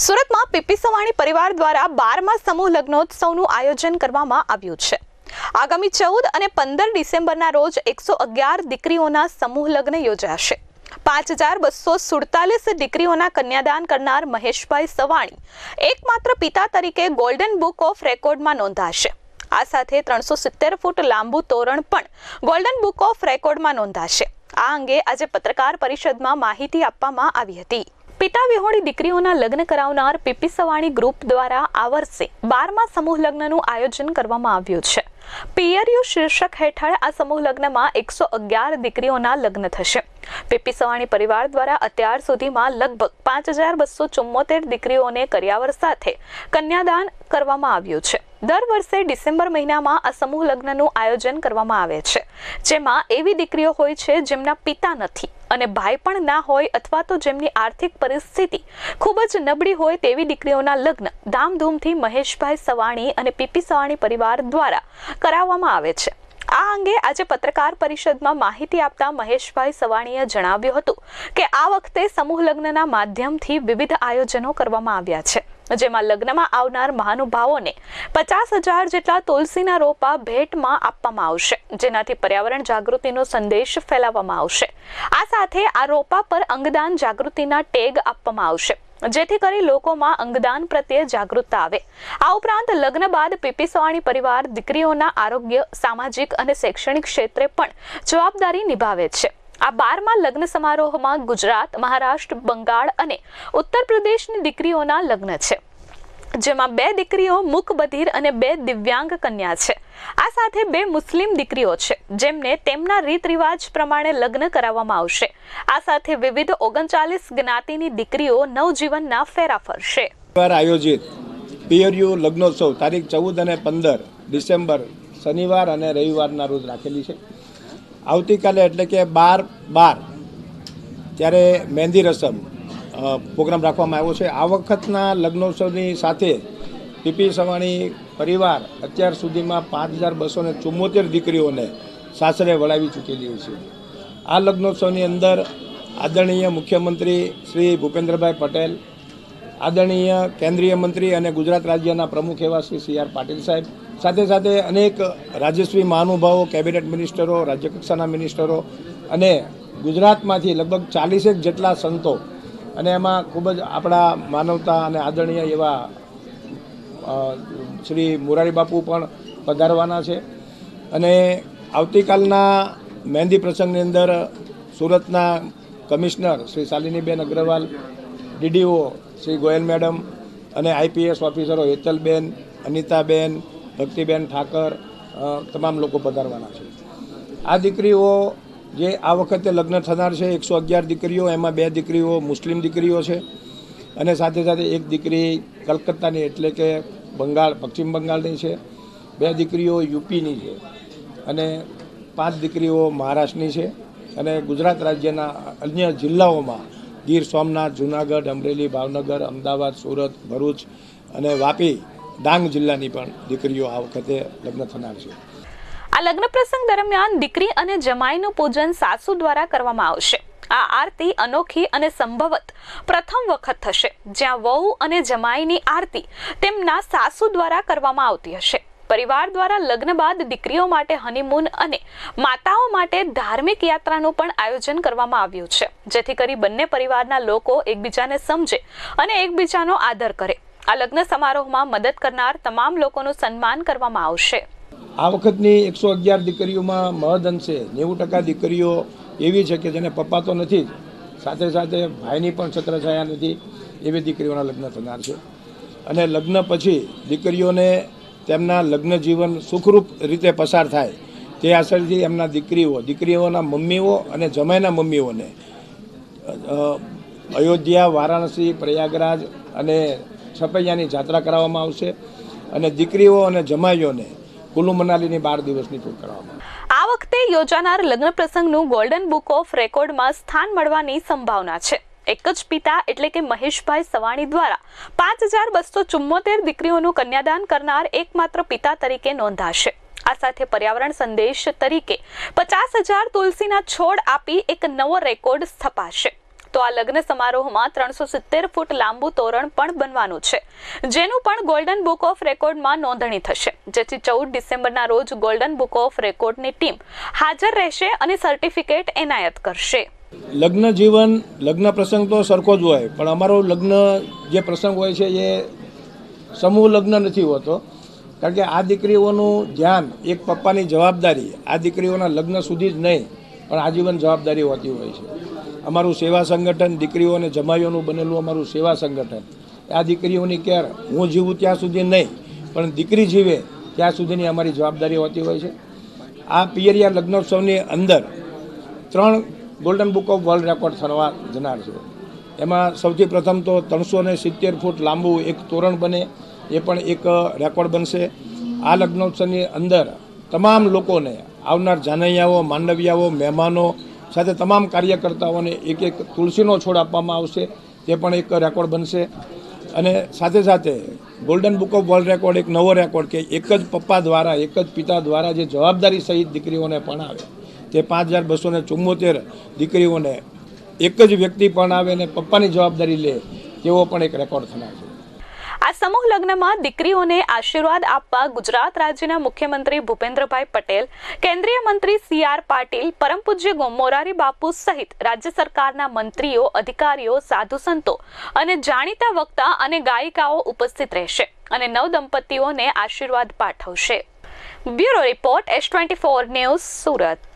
સુરતમાં પીપી સવાણી પરિવાર દ્વારા 12મા સમૂહ લગ્નોત્સવનું આયોજન કરવામાં આવ્યું છે। આગામી 14 અને 15 ડિસેમ્બરના રોજ 111 દીકરીઓના સમૂહ લગ્ન યોજાશે। 5247 દીકરીઓના કન્યાદાન કરનાર મહેશભાઈ સવાણી એકમાત્ર પિતા તરીકે ગોલ્ડન બુક ઓફ રેકોર્ડમાં નોંધાશે। આ સાથે 370 ફૂટ લાંબુ તોરણ પણ ગોલ્ડન બુક ઓફ રેકોર્ડમાં નોંધાશે। આ અંગે આજે પત્રકાર પરિષદમાં માહિતી આપવામાં આવી હતી। પિતા વિહોણી દીકરીઓના લગ્ન કરાવનાર પીપી સવાણી ગ્રુપ દ્વારા આ વર્ષે 12મા સમૂહ લગ્નનું આયોજન કરવામાં આવ્યું છે। પિયરિયું શીર્ષક હેઠળ આ સમૂહ લગ્નમાં 111 દીકરીઓના લગ્ન થશે। પીપી સવાણી પરિવાર દ્વારા અત્યાર સુધીમાં લગભગ 5274 દીકરીઓને કરિયાવર સાથે કન્યાદાન કરવામાં આવ્યું છે। દર વર્ષે ડિસેમ્બર મહિનામાં આ સમૂહ લગ્નનું આયોજન કરવામાં આવે છે, જેમાં એવી દીકરીઓ હોય છે જેમના પિતા નથી અને ભાઈ પણ ના હોય અથવા તો જેમની આર્થિક પરિસ્થિતિ ખૂબ જ નબળી હોય તેવી દીકરીઓના લગ્ન ધામધૂમથી મહેશભાઈ સવાણી અને પીપી સવાણી પરિવાર દ્વારા કરાવવામાં આવે છે। આ અંગે આજે પત્રકાર પરિષદમાં માહિતી આપતા મહેશભાઈ સવાણીએ જણાવ્યું હતું કે આ વખતે સમૂહ લગ્નના માધ્યમથી વિવિધ આયોજનો કરવામાં આવ્યા છે, જેમાં લગ્નમાં આવનાર મહાનુભાવોને 50,000 જેટલા તુલસીના રોપા ભેટમાં આપવામાં આવશે, જેનાથી પર્યાવરણ જાગૃતિનો સંદેશ ફેલાવવામાં આવશે। આ સાથે આ રોપા પર અંગદાન જાગૃતિના ટેગ આપવામાં આવશે, જેથી કરી લોકોમાં અંગદાન પ્રત્યે જાગૃતતા આવે। આ ઉપરાંત લગ્ન બાદ પીપી સવાણી પરિવાર દીકરીઓના આરોગ્ય, સામાજિક અને શૈક્ષણિક ક્ષેત્રે પણ જવાબદારી નિભાવે છે। આ 12મા લગ્ન સમારોહમાં ગુજરાત, મહારાષ્ટ્ર, બંગાળ અને ઉત્તર પ્રદેશની દીકરીઓના લગ્ન છે, જેમાં 2 દીકરીઓ મૂકબધિર અને 2 દિવ્યાંગ કન્યા છે। આ સાથે 2 મુસ્લિમ દીકરીઓ છે, જેમને તેમના રીત રિવાજ પ્રમાણે લગ્ન કરાવવામાં આવશે। આ સાથે વિવિધ 39 જ્ઞાતિની દીકરીઓ નવજીવનના ફેરા ફરશે। આયોજિત પિયરિયું લગ્નોત્સવ તારીખ 14 અને 15 ડિસેમ્બર શનિવાર અને રવિવારના રોજ રાખેલી છે। આવતીકાલે એટલે કે 12/12 ત્યારે મહેંદી રસમ પ્રોગ્રામ રાખવામાં આવ્યો છે। આ વખતના લગ્નોત્સવની સાથે પીપી સવાણી પરિવાર અત્યાર સુધીમાં 5274 દીકરીઓને સાસરે વળાવી ચૂકેલી છે। આ લગ્નોત્સવની અંદર આદરણીય મુખ્યમંત્રી શ્રી ભૂપેન્દ્રભાઈ પટેલ, આદરણીય કેન્દ્રીય મંત્રી અને ગુજરાત રાજ્યના પ્રમુખ એવા શ્રી CR પાટીલ સાહેબ, સાથે સાથે અનેક રાજ્યશ્રી મહાનુભાવો, કેબિનેટ મિનિસ્ટરો, રાજ્યકક્ષાના મિનિસ્ટરો અને ગુજરાતમાંથી લગભગ 40 જેટલા સંતો અને એમાં ખૂબ જ આપણા માનવતા અને આદરણીય એવા શ્રી મોરારી બાપુ પણ પધારવાના છે। અને આવતીકાલના મહેંદી પ્રસંગની અંદર સુરતના commissioner Shri શાલિનીબેન Agarwal, DDO Shri Goyal madam અને IPS ઓફિસરો હેતલબેન, અનિતાબેન, ભક્તિબેન ઠાકર તમામ લોકો પધારવાના છે। આ દીકરીઓ જે આ વખતે લગ્ન થનાર છે 111 દીકરીઓ, એમાં 2 દીકરીઓ મુસ્લિમ દીકરીઓ છે અને સાથે સાથે એક દીકરી કલકત્તાની એટલે કે બંગાળ, પશ્ચિમ બંગાળની છે, 2 દીકરીઓ યુપીની છે અને 5 દીકરીઓ મહારાષ્ટ્રની છે અને ગુજરાત રાજ્યના અન્ય જિલ્લાઓમાં ગીર સોમનાથ, જૂનાગઢ, અમરેલી, ભાવનગર, અમદાવાદ, સુરત, ભરૂચ અને વાપી, ડાંગ જિલ્લાની પણ દીકરીઓ આ વખતે લગ્ન થનાર છે। આ લગ્ન પ્રસંગ દરમિયાન દીકરી અને જમાઈનું પૂજન સાસુ દ્વારા કરવામાં આવશે। આ આરતી અનોખી અને સંભવત પ્રથમ વખત થશે, જ્યાં વહુ અને જમાઈની આરતી તેમના સાસુ દ્વારા કરવામાં આવતી હશે। પરિવાર દ્વારા લગ્ન બાદ દીકરીઓ માટે હનીમૂન અને માતાઓ માટે ધાર્મિક યાત્રાનું પણ આયોજન કરવામાં આવ્યું છે, જેથી કરી બંને પરિવારના લોકો એકબીજાને સમજે અને એકબીજાનો આદર કરે। આ લગ્ન સમારોહમાં મદદ કરનાર તમામ લોકોનું સન્માન કરવામાં આવશે। આ વખતની 111 દીકરીઓમાં મહદઅંશે 90% દીકરીઓ એવી છે કે જેને પપ્પા તો નથી જ, સાથે સાથે ભાઈની પણ છત્રછાયા નથી, એવી દીકરીઓના લગ્ન થનાર છે। અને લગ્ન પછી દીકરીઓને તેમના લગ્ન જીવન સુખરૂપ રીતે પસાર થાય તે આશયથી એમના દીકરીઓના મમ્મીઓ અને જમાઈના મમ્મીઓને અયોધ્યા, વારાણસી, પ્રયાગરાજ અને છપૈયાની જાત્રા કરાવવામાં આવશે અને દીકરીઓ અને જમાઈઓને કુલ્લુ મનાલીની 12 દિવસની ટૂર કરવામાં આવશે। આ વખતે યોજાનાર લગ્ન પ્રસંગનું ગોલ્ડન બુક ઓફ રેકોર્ડમાં સ્થાન મળવાની સંભાવના છે। એક જ પિતા એટલે કે મહેશભાઈ સવાણી દ્વારા 5274 દીકરીઓનું કન્યાદાન કરનાર એકમાત્ર પિતા તરીકે નોંધાશે। આ સાથે પર્યાવરણ સંદેશ તરીકે 50,000 તુલસીના છોડ આપી એક નવો રેકોર્ડ સ્થપાશે। તો આ લગ્ન સમારોહમાં 370 ફૂટ લાંબુ તોરણ પણ બનવાનું છે, જેનું પણ ગોલ્ડન બુક ઓફ રેકોર્ડમાં નોંધણી થશે, જેથી 14 ડિસેમ્બરના રોજ ગોલ્ડન બુક ઓફ રેકોર્ડની ટીમ હાજર રહેશે અને સર્ટિફિકેટ એનાયત કરશે. લગ્ન જીવન, લગ્ન પ્રસંગ તો સરખો જ હોય, પણ અમારો લગ્ન જે પ્રસંગ હોય છે એ સમૂહ લગ્ન નથી હોતો, કારણ કે આ દીકરીઓનું ધ્યાન, એક પપ્પાની જવાબદારી આ દીકરીઓના લગ્ન સુધી જ નહીં પણ આજીવન જવાબદારી હોતી હોય છે. અમારું સેવા સંગઠન, દીકરીઓ અને જમાઈઓનું બનેલું અમારું સેવા સંગઠન, આ દીકરીઓની કેર હું જીવું ત્યાં સુધી નહીં પણ દીકરી જીવે ત્યાં સુધીની અમારી જવાબદારી હોતી હોય છે. આ પિયરિયા લગ્નોત્સવની અંદર 3 golden book of world record થવા જનાર છે. એમાં સૌથી પ્રથમ તો 370 ફૂટ લાંબુ એક તોરણ બને, એ પણ એક રેકોર્ડ બનશે. આ લગ્નોત્સવની અંદર તમામ લોકોને, આવનાર જાનૈયાઓ, માંડવિયાઓ, મહેમાનો સાથે તમામ કાર્યકર્તાઓને એક તુલસીનો છોડ આપવામાં આવશે, તે પણ એક રેકોર્ડ બનશે. અને સાથે સાથે golden book of world record એક નવો રેકોર્ડ કે એક જ પપ્પા દ્વારા, એક જ પિતા દ્વારા જે જવાબદારી સહિત દીકરીઓને ભણાવે, તે 5274 દીકરીઓને એક જ વ્યક્તિ ભણાવે અને પપ્પાની જવાબદારી લે, તેવો પણ એક રેકોર્ડ થનાર છે. આ સમૂહ લગ્નમાં દીકરીઓને આશીર્વાદ આપવા ગુજરાત રાજ્યના મુખ્યમંત્રી ભૂપેન્દ્રભાઈ પટેલ, કેન્દ્રીય મંત્રી CR પાટીલ, પરમ પૂજ્ય મોરારી બાપુ સહિત રાજ્ય સરકારના મંત્રીઓ, અધિકારીઓ, સાધુ સંતો અને જાણીતા વક્તા અને ગાયિકાઓ ઉપસ્થિત રહેશે અને નવદંપતીઓને આશીર્વાદ પાઠવશે. Bureau report S24 news, Surat.